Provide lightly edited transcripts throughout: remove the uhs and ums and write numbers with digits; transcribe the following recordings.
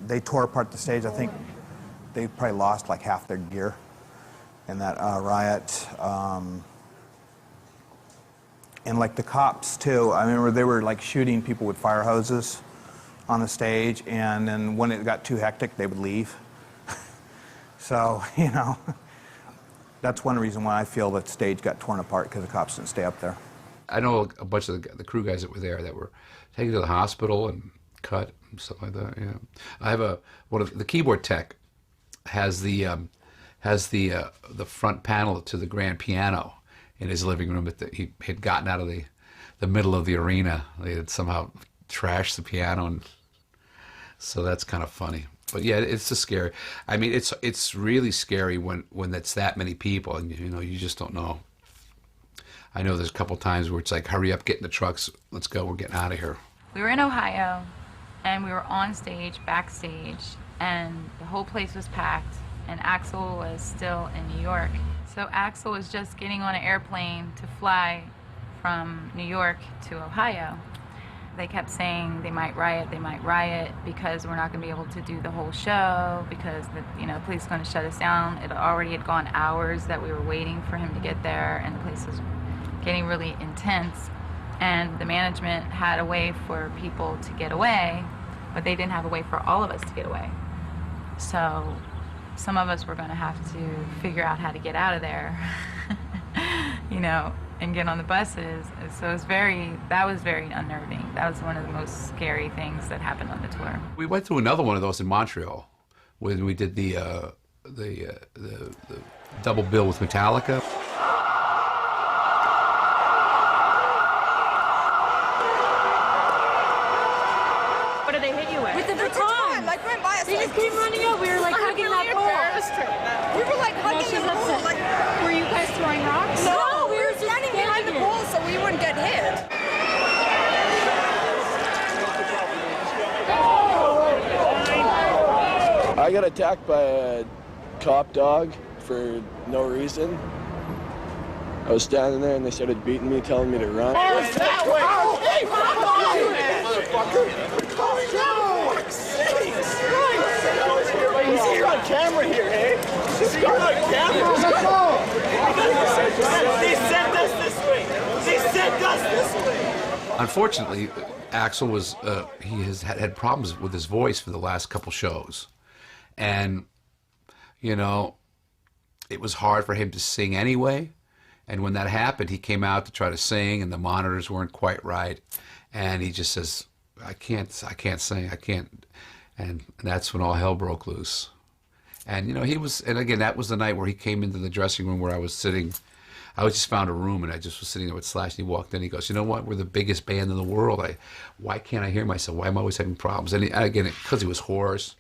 they tore apart the stage. I think they probably lost like half their gear in that riot. And like the cops too, I remember they were like shooting people with fire hoses on the stage, and then when it got too hectic, they would leave. So, you know, that's one reason why I feel that stage got torn apart, because the cops didn't stay up there. I know a bunch of the crew guys that were there that were taken to the hospital and cut and stuff like that. Yeah, I have one of the keyboard tech has the front panel to the grand piano in his living room that he had gotten out of the middle of the arena. They had somehow trashed the piano, and so that's kind of funny. But yeah, it's just scary. I mean, it's really scary when it's that many people, and you know, you just don't know. I know there's a couple times where it's like, hurry up, get in the trucks, let's go, we're getting out of here. We were in Ohio, and we were on stage, backstage, and the whole place was packed, and Axl was still in New York. So Axl was just getting on an airplane to fly from New York to Ohio. They kept saying they might riot, because we're not going to be able to do the whole show, because the police is going to shut us down. It already had gone hours that we were waiting for him to get there, and the place was getting really intense. And the management had a way for people to get away, but they didn't have a way for all of us to get away. So some of us were going to have to figure out how to get out of there, you know, and get on the buses. So that was very unnerving. That was one of the most scary things that happened on the tour. We went through another one of those in Montreal when we did the double bill with Metallica. What did they hit you with? With the baton. Like went by us. They just came running up. We were like hugging that pole. We were like hugging the pole. Like, were you guys throwing rocks? No, we were standing behind the pole so we wouldn't get hit. I got attacked by a cop dog for no reason. I was standing there and they started beating me, telling me to run. Oh, it's that way! Oh, hey, motherfucker! He's on camera here, eh? He's on camera. They sent us this way. They sent us this way. Unfortunately, Axl was he has had problems with his voice for the last couple shows, and you know, it was hard for him to sing anyway. And when that happened, he came out to try to sing, and the monitors weren't quite right, and he just says, I can't sing, I can't. And that's when all hell broke loose. And, you know, and again, that was the night where he came into the dressing room where I was sitting. I just found a room, and I just was sitting there with Slash, and he walked in, he goes, you know what, we're the biggest band in the world. Why can't I hear myself? Why am I always having problems? And again, because he was hoarse,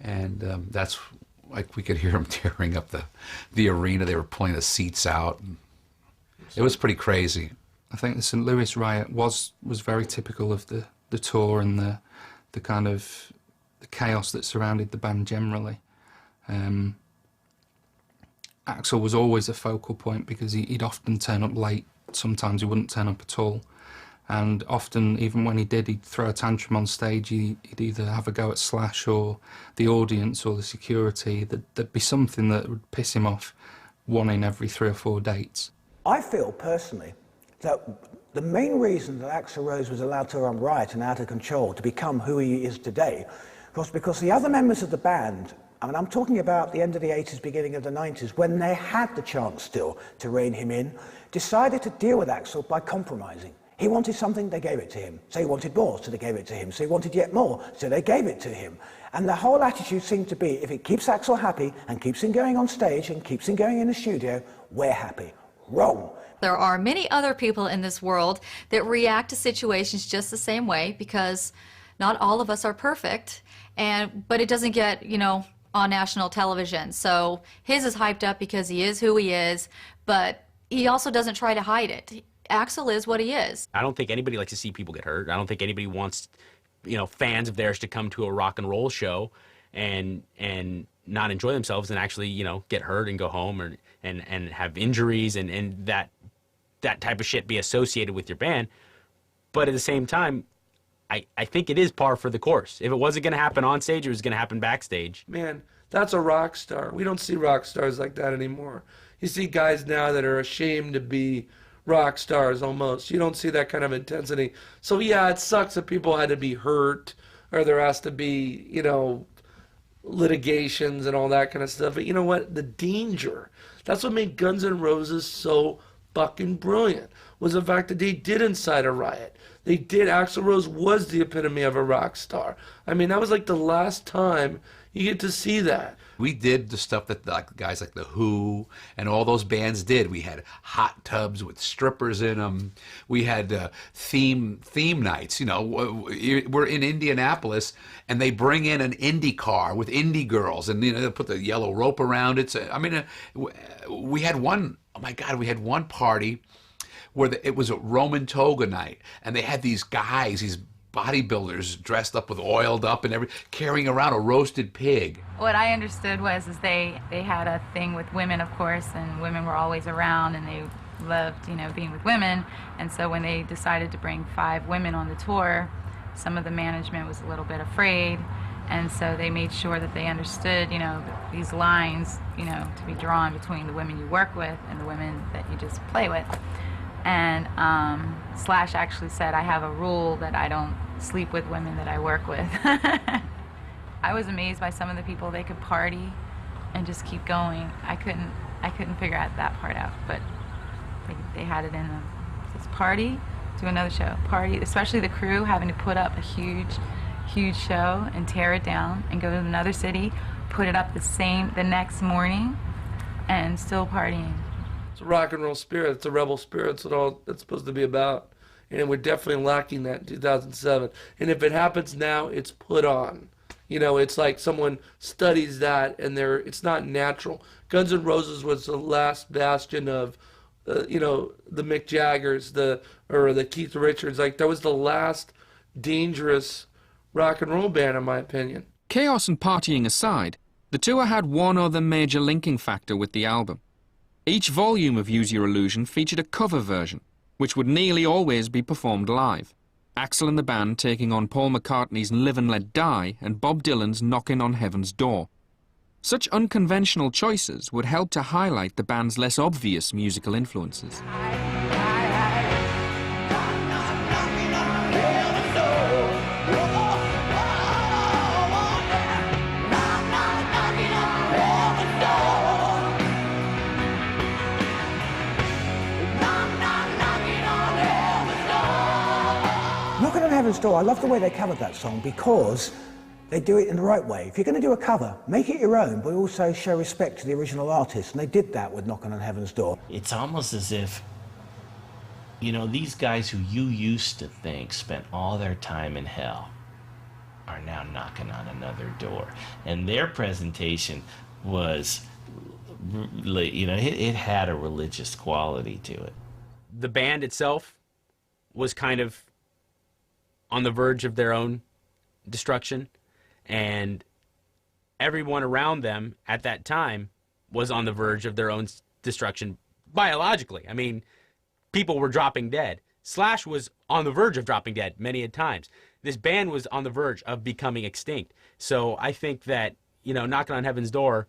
and that's, like, we could hear him tearing up the arena. They were pulling the seats out. And it was pretty crazy. I think the St. Louis riot was very typical of the tour and the kind of the chaos that surrounded the band generally. Axl was always a focal point because he'd often turn up late. Sometimes he wouldn't turn up at all. And often, even when he did, he'd throw a tantrum on stage. He'd either have a go at Slash or the audience or the security. There'd be something that would piss him off, one in every 3 or 4 dates. I feel personally that the main reason that Axl Rose was allowed to run riot and out of control to become who he is today was because the other members of the band, I mean, I'm talking about the end of the 80s, beginning of the 90s, when they had the chance still to rein him in, decided to deal with Axl by compromising. He wanted something, they gave it to him. So he wanted more, so they gave it to him. So he wanted yet more, so they gave it to him. And the whole attitude seemed to be, if it keeps Axl happy and keeps him going on stage and keeps him going in the studio, we're happy. Wrong. There are many other people in this world that react to situations just the same way, because not all of us are perfect, but it doesn't get, you know, on national television. So his is hyped up because he is who he is, but he also doesn't try to hide it. Axl is what he is. I don't think anybody likes to see people get hurt. I don't think anybody wants, you know, fans of theirs to come to a rock and roll show and not enjoy themselves and actually, you know, get hurt and go home and have injuries and that type of shit be associated with your band. But at the same time, I think it is par for the course. If it wasn't going to happen on stage, it was going to happen backstage. Man, that's a rock star. We don't see rock stars like that anymore. You see guys now that are ashamed to be rock stars almost. You don't see that kind of intensity. So yeah, it sucks that people had to be hurt or there has to be, you know, litigations and all that kind of stuff. But you know what? The danger. That's what made Guns N' Roses so fucking brilliant, was the fact that they did incite a riot. They did. Axl Rose was the epitome of a rock star. I mean, that was like the last time you get to see that. We did the stuff that like guys like The Who and all those bands did. We had hot tubs with strippers in them. We had theme nights. You know, we're in Indianapolis, and they bring in an indie car with indie girls, and you know, they put the yellow rope around it. So, I mean, we had one. Oh my God, we had one party where it was a Roman toga night, and they had these guys, these bodybuilders dressed up with oiled up and carrying around a roasted pig. What I understood was they had a thing with women, of course, and women were always around, and they loved, you know, being with women. And so when they decided to bring 5 women on the tour, some of the management was a little bit afraid, and so they made sure that they understood, you know, these lines, you know, to be drawn between the women you work with and the women that you just play with. And Slash actually said, I have a rule that I don't sleep with women that I work with. I was amazed by some of the people. They could party and just keep going. I couldn't figure out that part out, but they had it in them. Just party, do another show, party, especially the crew having to put up a huge show and tear it down and go to another city, put it up the next morning, and still partying. It's a rock and roll spirit. It's a rebel spirit. It's what all it's supposed to be about. And we're definitely lacking that in 2007. And if it happens now, it's put on. You know, it's like someone studies that, and it's not natural. Guns N' Roses was the last bastion of, you know, the Mick Jaggers, or the Keith Richards. Like, that was the last dangerous rock and roll band, in my opinion. Chaos and partying aside, the tour had one other major linking factor with the album. Each volume of Use Your Illusion featured a cover version, which would nearly always be performed live. Axl and the band taking on Paul McCartney's Live and Let Die and Bob Dylan's Knocking on Heaven's Door. Such unconventional choices would help to highlight the band's less obvious musical influences. Knocking on Heaven's Door, I love the way they covered that song because they do it in the right way. If you're going to do a cover, make it your own, but also show respect to the original artist. And they did that with Knocking on Heaven's Door. It's almost as if, you know, these guys who you used to think spent all their time in hell are now knocking on another door. And their presentation was, you know, it had a religious quality to it. The band itself was kind of on the verge of their own destruction, and everyone around them at that time was on the verge of their own destruction biologically. I mean, people were dropping dead. Slash was on the verge of dropping dead many a times. This band was on the verge of becoming extinct. So I think that, you know, Knocking on Heaven's Door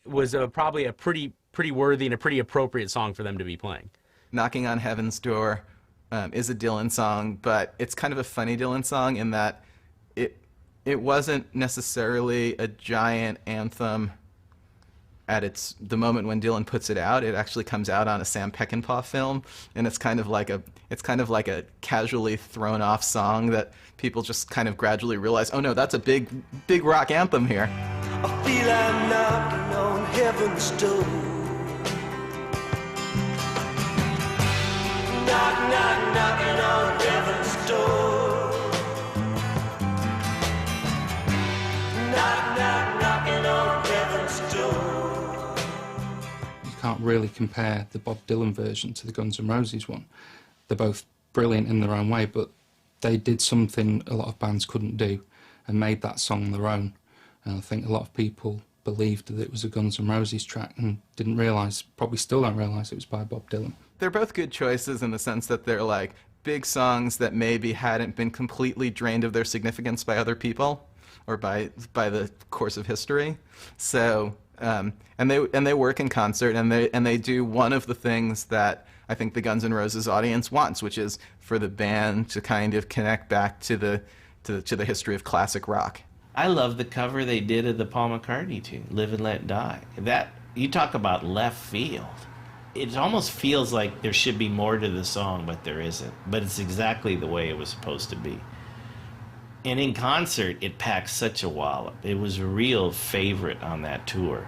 was probably a pretty worthy and a pretty appropriate song for them to be playing. Knocking on Heaven's Door is a Dylan song, but it's kind of a funny Dylan song in that it wasn't necessarily a giant anthem at the moment when Dylan puts it out. It actually comes out on a Sam Peckinpah film, and it's kind of like a casually thrown off song that people just kind of gradually realize, oh no, that's a big rock anthem here. I feel I'm knocking on heaven's door. Knocking on heaven's door. Knocking on heaven's door. You can't really compare the Bob Dylan version to the Guns N' Roses one. They're both brilliant in their own way, but they did something a lot of bands couldn't do and made that song their own. And I think a lot of people believed that it was a Guns N' Roses track and didn't realise, probably still don't realise, it was by Bob Dylan. They're both good choices in the sense that they're like big songs that maybe hadn't been completely drained of their significance by other people or by the course of history. So and they work in concert, and they do one of the things that I think the Guns N' Roses audience wants, which is for the band to kind of connect back to the history of classic rock. I love the cover they did of the Paul McCartney tune, "Live and Let Die." That, you talk about left field. It almost feels like there should be more to the song, but there isn't. But it's exactly the way it was supposed to be. And in concert, it packed such a wallop. It was a real favorite on that tour.